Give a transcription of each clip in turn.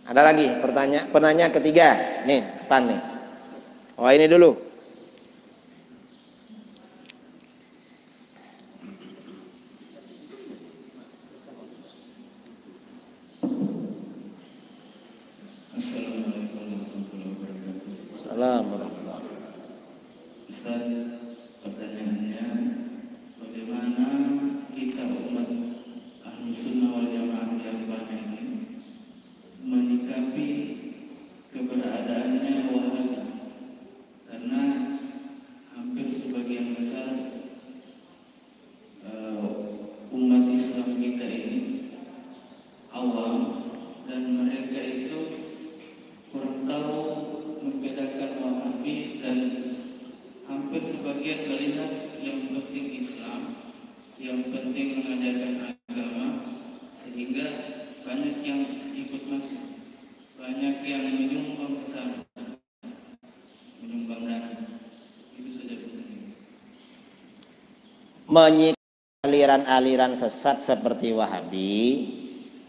Ada lagi penanya ketiga. Nih, depan nih. Oh, ini dulu. Assalamualaikum warahmatullahi wabarakatuh. Assalamualaikum. Ustaz, pertanyaannya, bagaimana kita umat Ahlus Sunnah wal Jamaah yang banyak ini menyikapi keberadaannya Wahabi? Karena hampir sebagian besar umat Islam kita ini awam, dan mereka itu kurang tahu membedakan Wahabi, dan hampir sebagian melihat yang penting Islam, yang penting mengajarkan agama, sehingga banyak yang ikut masuk, banyak yang menyumbang ke sana, menyumbang dana. Itu saja pertanyaan. Menyikapi aliran-aliran sesat seperti Wahabi,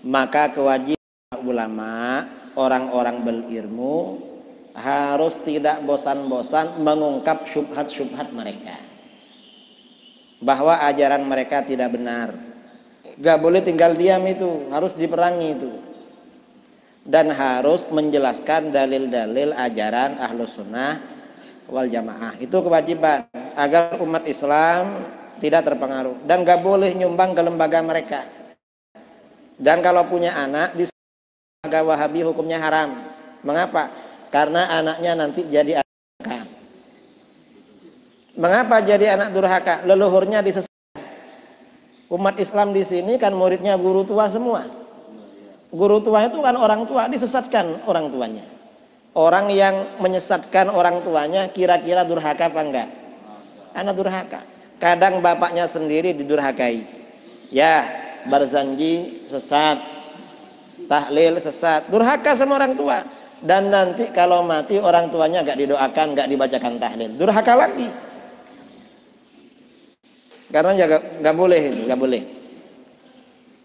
maka kewajiban ulama, orang-orang berilmu, harus tidak bosan-bosan mengungkap syubhat-syubhat mereka, bahwa ajaran mereka tidak benar. Gak boleh tinggal diam, itu harus diperangi itu, dan harus menjelaskan dalil-dalil ajaran Ahlus Sunnah wal Jamaah. Itu kewajiban agar umat Islam tidak terpengaruh, dan gak boleh nyumbang ke lembaga mereka. Dan kalau punya anak di lembaga Wahabi hukumnya haram. Mengapa? Karena anaknya nanti jadi anak durhaka. Mengapa jadi anak durhaka? Leluhurnya disesatkan. Umat Islam di sini kan muridnya guru tua semua. Guru tua itu kan orang tua, disesatkan orang tuanya. Orang yang menyesatkan orang tuanya kira-kira durhaka apa enggak? Anak durhaka. Kadang bapaknya sendiri didurhakai. Ya, Barzanji sesat, tahlil sesat, durhaka sama orang tua. Dan nanti kalau mati orang tuanya gak didoakan, gak dibacakan tahlil, durhaka lagi. Karena gak boleh itu, gak boleh.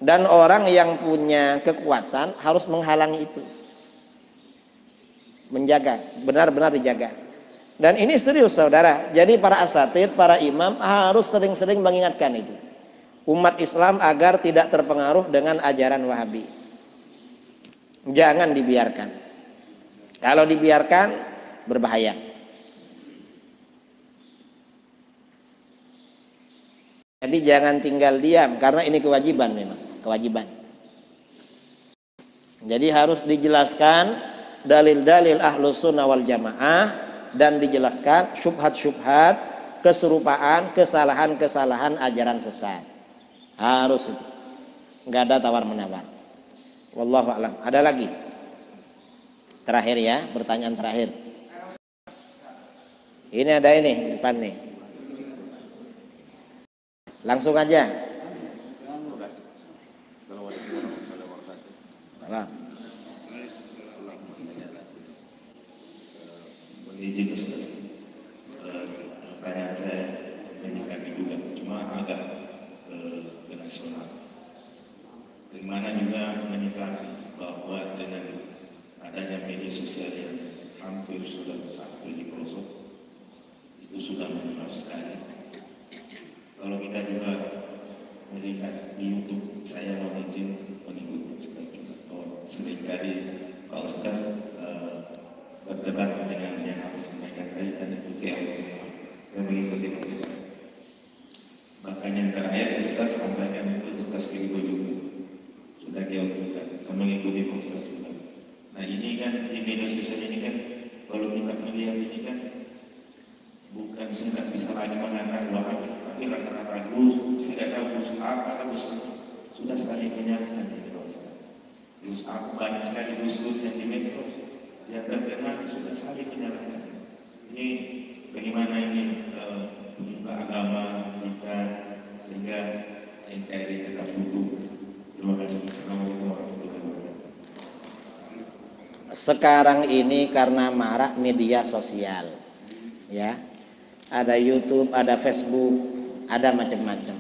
Dan orang yang punya kekuatan harus menghalangi itu, menjaga, benar-benar dijaga. Dan ini serius saudara. Jadi para asatid, para imam harus sering-sering mengingatkan itu, umat Islam agar tidak terpengaruh dengan ajaran Wahabi. Jangan dibiarkan. Kalau dibiarkan berbahaya. Jadi jangan tinggal diam, karena ini kewajiban, memang kewajiban. Jadi harus dijelaskan dalil-dalil Ahlus Sunnah wal Jamaah, dan dijelaskan syubhat-syubhat, keserupaan, kesalahan-kesalahan ajaran sesat. Harus itu. Enggak ada tawar-menawar. Wallahu a'lam. Ada lagi? Terakhir ya, pertanyaan terakhir. Ini ada ini depan nih. Langsung aja. Assalamualaikum warahmatullahi wabarakatuh. Izin Ustaz, pertanyaan saya menyikapi juga, cuma agak ke nasional. Bagaimana juga menyikapi bahwa dengan adanya media sosial yang hampir sudah sampai di pelosok, itu sudah menyebabkan sekali. Kalau kita juga melihat di YouTube, saya mau izin mengikuti Ustaz juga. Seringkali Pak Ustaz berdebat dengan yang aku sampaikan tadi, dan itu yang saya mengikuti Ustaz. Bahkan yang terakhir Ustaz sampaikan itu Ustaz Fiqo juga sudah jauh juga, saya mengikuti Ustaz juga. Nah ini kan di media sosial ini kan, kalau kita melihat ini kan bukan singkat bisa lagi mengatakan bahwa tapi rata-rata tidak tahu apa atau sudah saling menyatakan ini Ustaz. Terus aku banyak sekali gus yang di medsos yang terkenal sudah saling menyalahkan. Ini bagaimana ini pemuka agama kita sehingga NKRI tetap utuh. Terima kasih. Assalamualaikum warahmatullahi wabarakatuh. Sekarang ini karena marak media sosial, ya, ada YouTube, ada Facebook, ada macam-macam.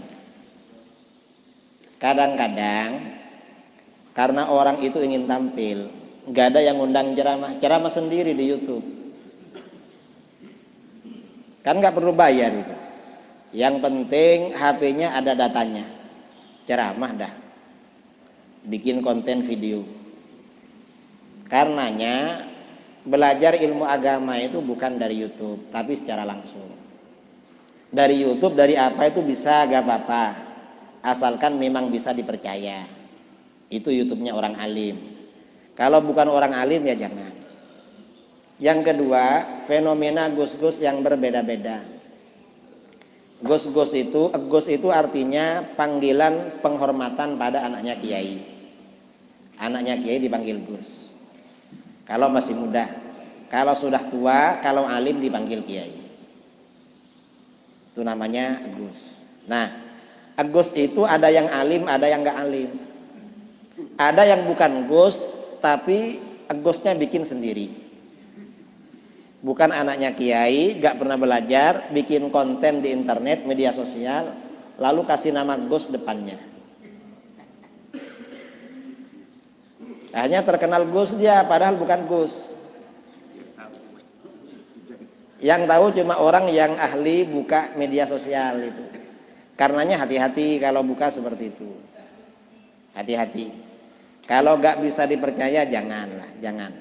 Kadang-kadang karena orang itu ingin tampil, Nggak ada yang undang ceramah sendiri di YouTube. Kan nggak perlu bayar itu. Yang penting HP-nya ada datanya. Ceramah dah. Bikin konten video. Karenanya belajar ilmu agama itu bukan dari YouTube, tapi secara langsung. Dari YouTube, dari apa itu bisa, gak apa-apa. Asalkan memang bisa dipercaya. Itu YouTube-nya orang alim. Kalau bukan orang alim ya jangan. Yang kedua, fenomena gus-gus yang berbeda-beda. Gus itu artinya panggilan penghormatan pada anaknya kiai. Anaknya kiai dipanggil gus. Kalau masih muda. Kalau sudah tua, kalau alim dipanggil kiai. Itu namanya gus. Nah, gus itu ada yang alim, ada yang gak alim. Ada yang bukan gus, tapi gusnya bikin sendiri. Bukan anaknya kiai, gak pernah belajar, bikin konten di internet, media sosial, lalu kasih nama gus depannya. Hanya terkenal gus dia, padahal bukan gus. Yang tahu cuma orang yang ahli buka media sosial itu. Karenanya hati-hati kalau buka seperti itu. Hati-hati. Kalau gak bisa dipercaya janganlah, jangan.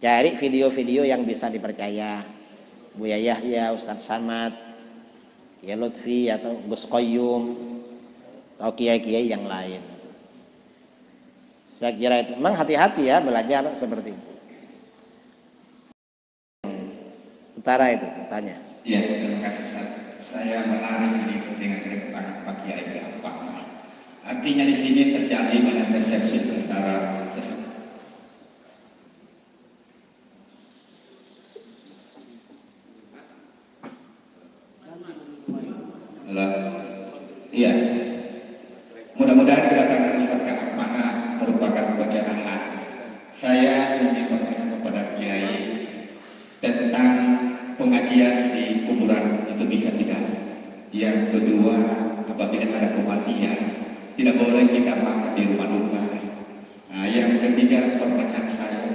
Cari video-video yang bisa dipercaya. Buya Yahya, Ustadz Samad, ya Lutfi atau Gus Qayyum atau kiai-kiai yang lain. Saya kira itu. Memang hati-hati ya belajar seperti itu. Utara itu tanya. Iya, terima kasih Ustaz. Saya menarik dengan keterangan Pak Kiai Pak. Artinya di sini terjadi banyak persepsi antara iya. Mudah-mudahan kedatangan Ustaz Ka'ab Mana merupakan bacaan hak. Saya ingin bertanya kepada Kiai tentang pengajian di kuburan itu bisa tidak. Yang kedua, apabila ada kematian, tidak boleh kita makan di rumah duka. Nah, yang ketiga, pertanyaan saya,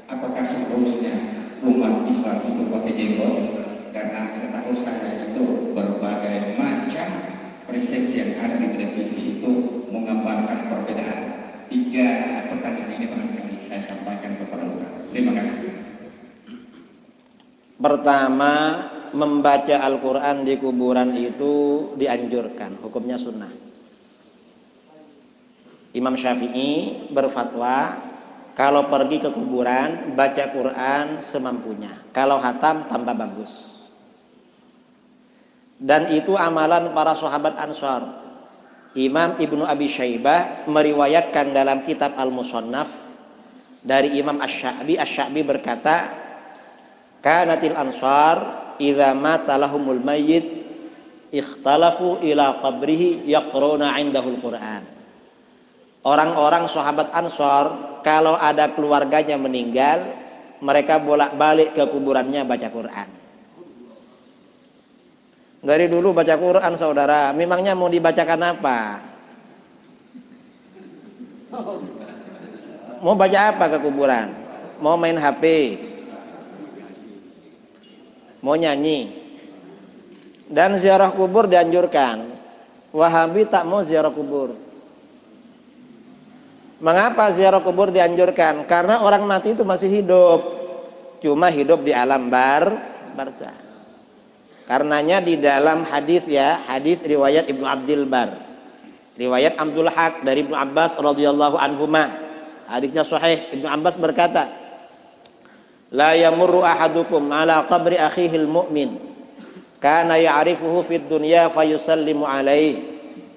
apakah seharusnya umat Islam itu pakai jenggot? Karena setahu saya itu berbagai macam persepsi yang ada di televisi itu menggambarkan perbedaan. 3 pertanyaan ini barangkali saya sampaikan kepada Ustaz. Terima kasih. Pertama, membaca Al-Quran di kuburan itu dianjurkan, hukumnya sunnah. Imam Syafi'i berfatwa kalau pergi ke kuburan baca Quran semampunya, kalau hatam tambah bagus. Dan itu amalan para sahabat Ansar. Imam Ibnu Abi Syaibah meriwayatkan dalam kitab Al-Musannaf dari Imam Asy-Sya'bi. Asy-Sya'bi berkata, kanatil ansar idza mata lahumul mayyit ikhtalafu ila qabrihi yaqruna 'indahul Qur'an. Orang-orang sahabat Ansar kalau ada keluarganya meninggal, mereka bolak-balik ke kuburannya baca Quran. Dari dulu baca Quran saudara, memangnya mau dibacakan apa? Mau baca apa ke kuburan? Mau main HP? Mau nyanyi? Dan ziarah kubur dianjurkan. Wahabi tak mau ziarah kubur. Mengapa ziarah kubur dianjurkan? Karena orang mati itu masih hidup, cuma hidup di alam barzah. Karenanya di dalam hadis ya, hadis riwayat Ibnu Abdil Bar, riwayat Abdul Haq dari Ibnu Abbas radhiyallahu anhuma, hadisnya sahih. Ibnu Abbas berkata, la yamurru ahadukum ala qabri akhihil mu'min kana ya'rifuhu fid dunya fayusallimu alaihi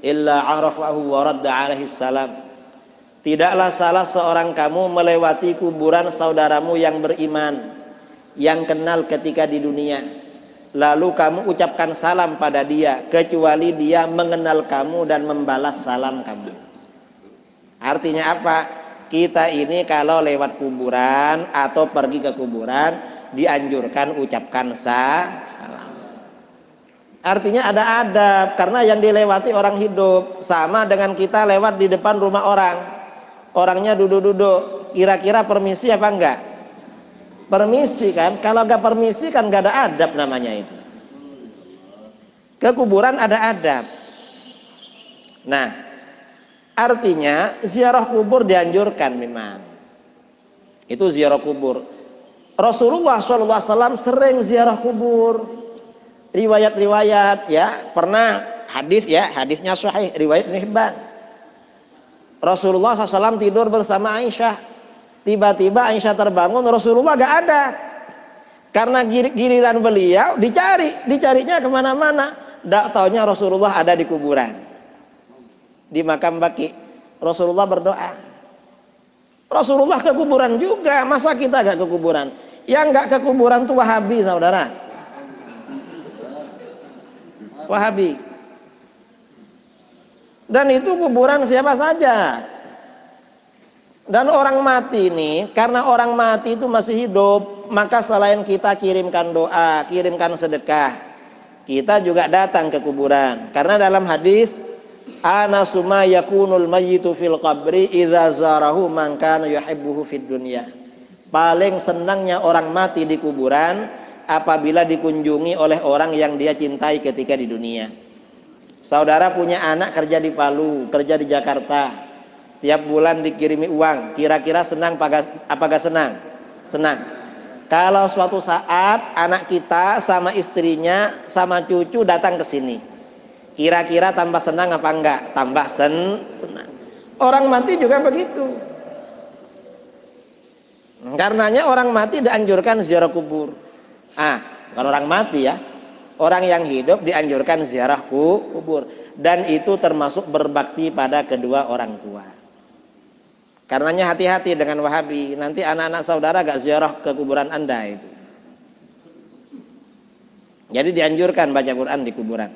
illa arafahu wa radda alaihi salam. Tidaklah salah seorang kamu melewati kuburan saudaramu yang beriman, yang kenal ketika di dunia, lalu kamu ucapkan salam pada dia, kecuali dia mengenal kamu dan membalas salam kamu. Artinya apa? Kita ini kalau lewat kuburan atau pergi ke kuburan dianjurkan ucapkan salam. Artinya ada adab, karena yang dilewati orang hidup. Sama dengan kita lewat di depan rumah orang, orangnya duduk-duduk, kira-kira permisi apa enggak? Permisi kan? Kalau enggak permisi kan enggak ada adab namanya itu. Ke kuburan ada adab. Nah, artinya ziarah kubur dianjurkan memang. Itu ziarah kubur. Rasulullah SAW sering ziarah kubur. Riwayat-riwayat ya, pernah hadis ya, hadisnya sahih riwayat Ibnu Hibban. Rasulullah SAW tidur bersama Aisyah. Tiba-tiba Aisyah terbangun, Rasulullah gak ada. Karena giliran beliau dicarinya kemana-mana. Tidak taunya Rasulullah ada di kuburan, di makam Baqi. Rasulullah berdoa. Rasulullah ke kuburan juga, masa kita gak ke kuburan? Yang gak ke kuburan tuh Wahabi, saudara. Wahabi. Dan itu kuburan siapa saja. Dan orang mati ini, karena orang mati itu masih hidup, maka selain kita kirimkan doa, kirimkan sedekah, kita juga datang ke kuburan. Karena dalam hadis, ana summa yakunul mayyitu fil qabri idza zarahu man kana yuhibbuhu fid dunya. Paling senangnya orang mati di kuburan apabila dikunjungi oleh orang yang dia cintai ketika di dunia. Saudara punya anak kerja di Palu, kerja di Jakarta, tiap bulan dikirimi uang, kira-kira senang apa gak senang? Senang. Kalau suatu saat anak kita sama istrinya sama cucu datang ke sini, kira-kira tambah senang apa enggak? Tambah senang. Orang mati juga begitu. Karenanya orang mati dianjurkan ziarah kubur. Bukan orang mati ya, orang yang hidup dianjurkan ziarah kubur. Dan itu termasuk berbakti pada kedua orang tua. Karenanya hati-hati dengan Wahabi. Nanti anak-anak saudara gak ziarah ke kuburan Anda itu. Jadi dianjurkan baca Quran di kuburan.